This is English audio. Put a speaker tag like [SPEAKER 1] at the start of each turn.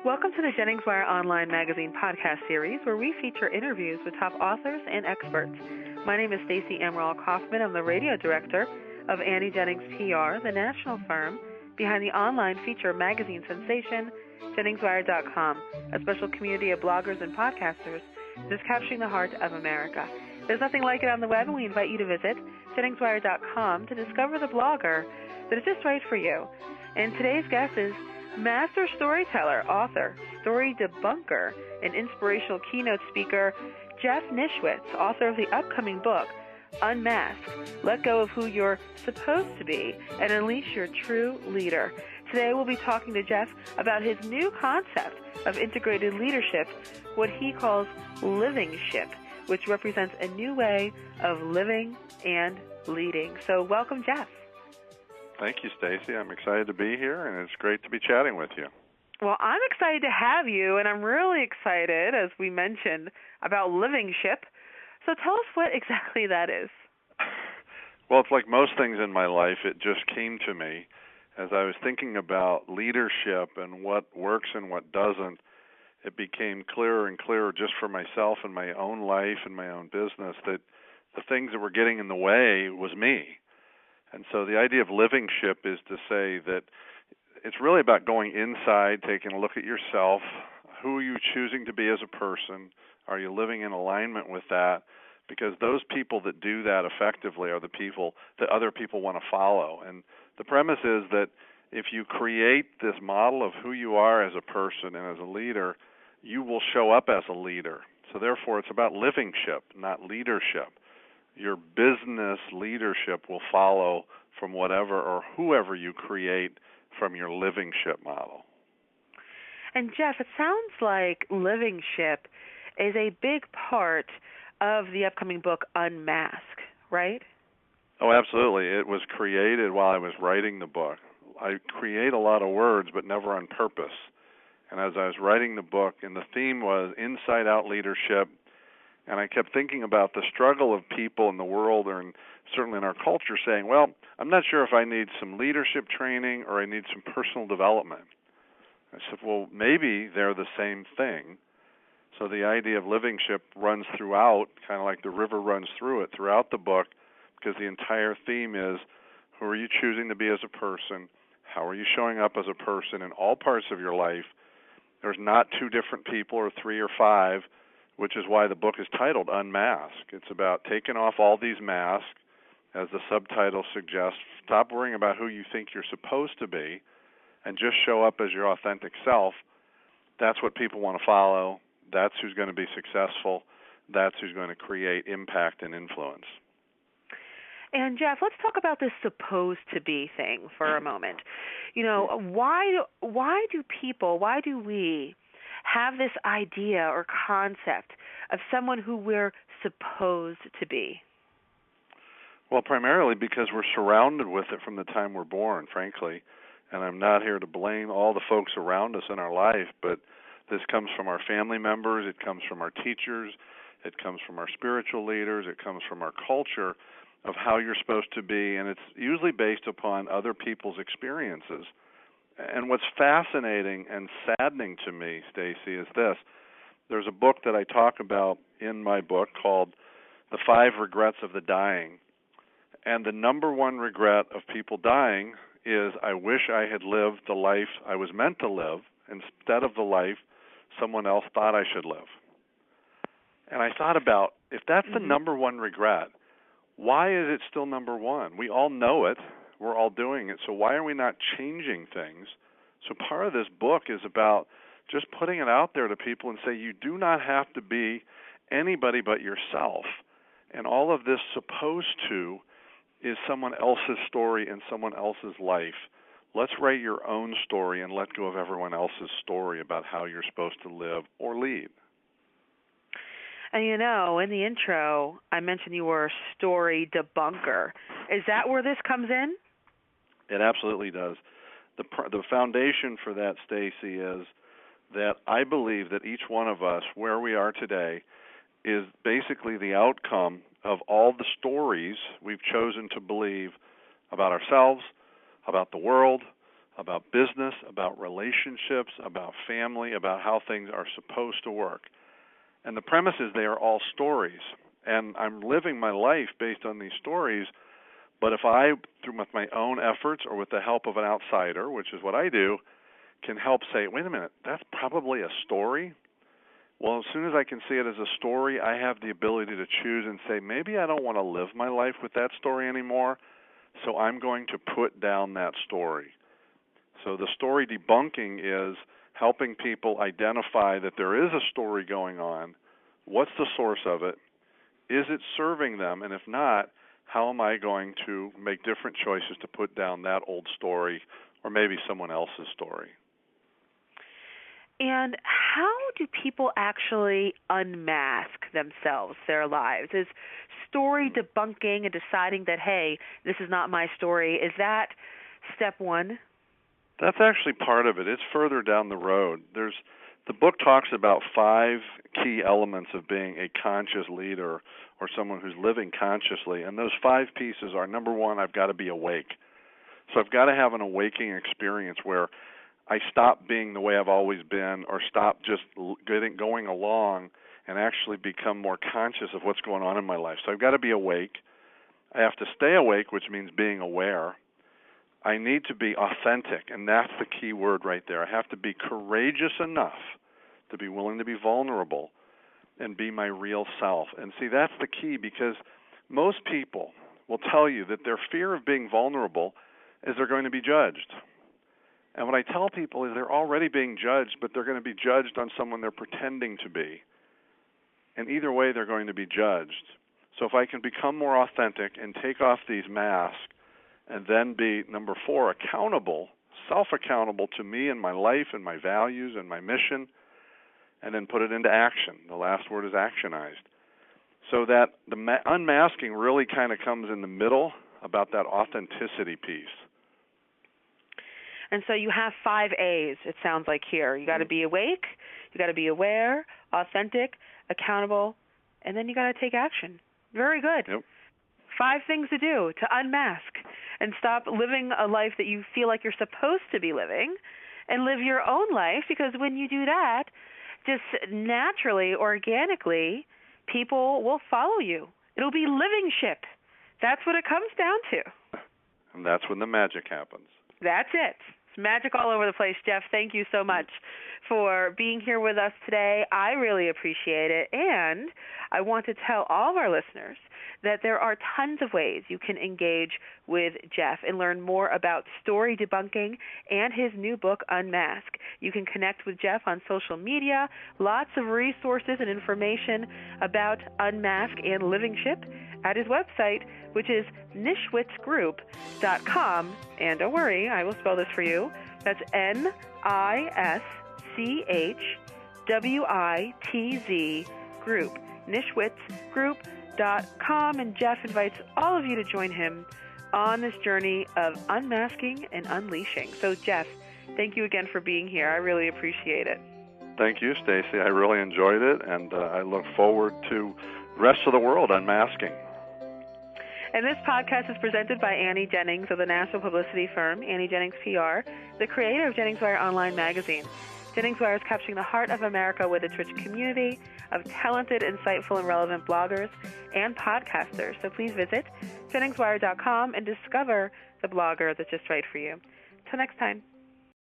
[SPEAKER 1] Welcome to the JenningsWire Online Magazine podcast series, where we feature interviews with top authors and experts. My name is Stacey Amaral Kaufman. I'm the radio director of Annie Jennings PR, the national firm behind the online feature magazine sensation, JenningsWire.com, a special community of bloggers and podcasters that is capturing the heart of America. There's nothing like it on the web, and we invite you to visit JenningsWire.com to discover the blogger that is just right for you. And today's guest is master storyteller, author, story debunker, and inspirational keynote speaker, Jeff Nischwitz, author of the upcoming book, Unmasked, Let Go of Who You're Supposed to Be and Unleash Your True Leader. Today we'll be talking to Jeff about his new concept of integrated leadership, what he calls Livingship, which represents a new way of living and leading. So welcome, Jeff.
[SPEAKER 2] Thank you, Stacey. I'm excited to be here, and it's great to be chatting with you.
[SPEAKER 1] Well, I'm excited to have you, and I'm really excited, as we mentioned, about Livingship. So tell us what exactly that is.
[SPEAKER 2] Well, it's like most things in my life. It just came to me as I was thinking about leadership and what works and what doesn't. It became clearer and clearer just for myself and my own life and my own business that the things that were getting in the way was me. And so the idea of Livingship is to say that it's really about going inside, taking a look at yourself. Who are you choosing to be as a person? Are you living in alignment with that? Because those people that do that effectively are the people that other people want to follow. And the premise is that if you create this model of who you are as a person and as a leader, you will show up as a leader. So therefore, it's about livingship, not leadership. Your business leadership will follow from whatever or whoever you create from your livingship model.
[SPEAKER 1] And Jeff, it sounds like livingship is a big part of the upcoming book Unmasked, right?
[SPEAKER 2] Oh, absolutely. It was created while I was writing the book. I create a lot of words, but never on purpose. And as I was writing the book, and the theme was inside-out leadership, and I kept thinking about the struggle of people in the world, or certainly in our culture, saying, well, I'm not sure if I need some leadership training or I need some personal development. I said, well, maybe they're the same thing. So the idea of livingship runs throughout, kind of like the river runs through it, throughout the book, because the entire theme is, who are you choosing to be as a person? How are you showing up as a person in all parts of your life? There's not two different people or three or five, which is why the book is titled Unmasked. It's about taking off all these masks, as the subtitle suggests. Stop worrying about who you think you're supposed to be and just show up as your authentic self. That's what people want to follow. That's who's going to be successful. That's who's going to create impact and influence.
[SPEAKER 1] And Jeff, let's talk about this supposed to be thing for a moment. You know, why do we have this idea or concept of someone who we're supposed to be?
[SPEAKER 2] Well, primarily because we're surrounded with it from the time we're born, frankly. And I'm not here to blame all the folks around us in our life, but this comes from our family members, it comes from our teachers, it comes from our spiritual leaders, it comes from our culture of how you're supposed to be, and it's usually based upon other people's experiences. And what's fascinating and saddening to me, Stacey, is this. There's a book that I talk about in my book called The 5 Regrets of the Dying. And the number one regret of people dying is, I wish I had lived the life I was meant to live instead of the life someone else thought I should live. And I thought about, if that's the number one regret, why is it still number one? We all know it. We're all doing it. So why are we not changing things? So part of this book is about just putting it out there to people and say, you do not have to be anybody but yourself. And all of this supposed to is someone else's story and someone else's life. Let's write your own story and let go of everyone else's story about how you're supposed to live or lead.
[SPEAKER 1] And you know, in the intro, I mentioned you were a story debunker. Is that where this comes in?
[SPEAKER 2] It absolutely does. The foundation for that, Stacey, is that I believe that each one of us, where we are today, is basically the outcome of all the stories we've chosen to believe about ourselves, about the world, about business, about relationships, about family, about how things are supposed to work. And the premise is they are all stories. And I'm living my life based on these stories, but if I, through my own efforts or with the help of an outsider, which is what I do, can help say, wait a minute, that's probably a story. Well, as soon as I can see it as a story, I have the ability to choose and say, maybe I don't want to live my life with that story anymore, so I'm going to put down that story. So the story debunking is helping people identify that there is a story going on. What's the source of it? Is it serving them? And if not, how am I going to make different choices to put down that old story or maybe someone else's story?
[SPEAKER 1] And how do people actually unmask themselves, their lives? Is story debunking and deciding that, hey, this is not my story, is that step one?
[SPEAKER 2] That's actually part of it. It's further down the road. The book talks about 5 key elements of being a conscious leader or someone who's living consciously. And those 5 pieces are, number 1, I've got to be awake. So I've got to have an awakening experience where I stop being the way I've always been or stop just going along and actually become more conscious of what's going on in my life. So I've got to be awake. I have to stay awake, which means being aware. I need to be authentic, and that's the key word right there. I have to be courageous enough to be willing to be vulnerable and be my real self. And see, that's the key, because most people will tell you that their fear of being vulnerable is they're going to be judged. And what I tell people is they're already being judged, but they're going to be judged on someone they're pretending to be. And either way, they're going to be judged. So if I can become more authentic and take off these masks and then be, number 4, accountable, self-accountable to me and my life and my values and my mission, and then put it into action. The last word is actionized. So that the unmasking really kind of comes in the middle about that authenticity piece.
[SPEAKER 1] And so you have 5 A's, it sounds like here. You got to be awake, you got to be aware, authentic, accountable, and then you got to take action. Very good.
[SPEAKER 2] Yep.
[SPEAKER 1] 5 things to do to unmask and stop living a life that you feel like you're supposed to be living and live your own life, because when you do that, just naturally, organically, people will follow you. It'll be Livingship. That's what it comes down to.
[SPEAKER 2] And that's when the magic happens.
[SPEAKER 1] That's it. It's magic all over the place. Jeff, thank you so much for being here with us today. I really appreciate it. And I want to tell all of our listeners that there are tons of ways you can engage with Jeff and learn more about story debunking and his new book, Unmasked. You can connect with Jeff on social media, lots of resources and information about Unmasked and Livingship at his website, which is Nischwitzgroup.com. And don't worry, I will spell this for you. That's Nischwitz Group, Nischwitzgroup.com. And Jeff invites all of you to join him on this journey of unmasking and unleashing. So, Jeff, thank you again for being here. I really appreciate it.
[SPEAKER 2] Thank you, Stacy. I really enjoyed it, and I look forward to the rest of the world unmasking.
[SPEAKER 1] And this podcast is presented by Annie Jennings of the National Publicity Firm, Annie Jennings PR, the creator of JenningsWire online magazine. JenningsWire is capturing the heart of America with its rich community of talented, insightful, and relevant bloggers and podcasters. So please visit JenningsWire.com and discover the blogger that's just right for you. Till next time.